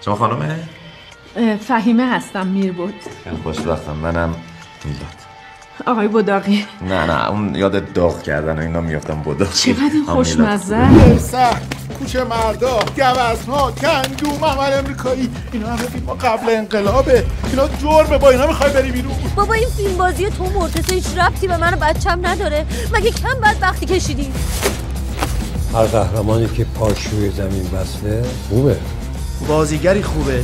شما خانومه؟ فهیمه هستم، میربود. خوشبختم. منم میلاد. آقای بوداقی. نه اون یاد داغ کردن و اینا میافتم بوداقی. چقدر خوشمزه. برسه کوچه مردا، گوزن‌ها، گندوم، عمل امریکایی، اینا همه فیلم قبل انقلابه. اینا جرمه، با اینا میخوای بری بیرون؟ بابا این فیلم بازی تو مرتضی هیچ ربطی به من و بچم نداره. مگه کم بدبختی کشیدی؟ هر قهرمانی که پاش روی زمین وصله خوبه، بازیگری خوبه.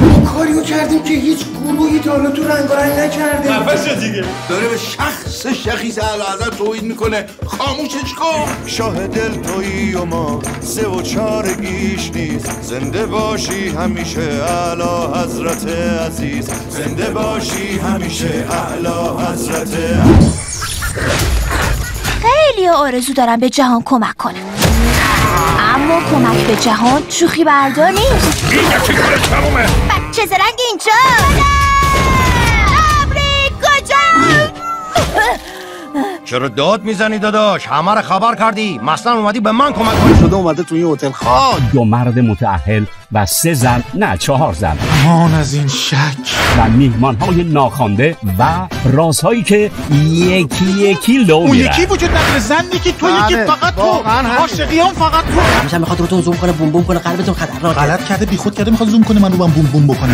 ما کاریو کردیم که هیچ گروهی تا حالا تو رنگارنگ نکرده. حرفش دیگه داره به شخص شخیص اعلیحضرت توهین میکنه. خاموشش کن. شاه دل تویی و ما 3 و 4 گیش نیست. زنده باشی همیشه اعلی حضرت عزیز. زنده باشی همیشه اعلی حضرت عزیز. خیلی آرزو دارم به جهان کمک کنم، اما کمک به جهان شوخی بردار نیست. اینجا چه کار تمومه؟ بچه زرنگ اینجا. ابری کجا؟ چرا داد میزنی داداش؟ همه رو خبر کردی. مثلا اومدی به من کمک کنی. شده اومده توی هتل خواب. 2 مرد متأهل و 3 زن، نه 4 زن. مان از این شک و میهمان‌های ناخوانده و رازهایی که یکی لو اون میرن. یکی وجود نداره، زن یکی، تو یکی، فقط تو. عاشقی هم فقط تو. همیشه میخواد روتون زوم کنه، بوم بوم کنه، قلبتون خطرناکه. غلط کرده، بیخود کرده، میخواد زوم کنه من رو بوم بوم بکنه.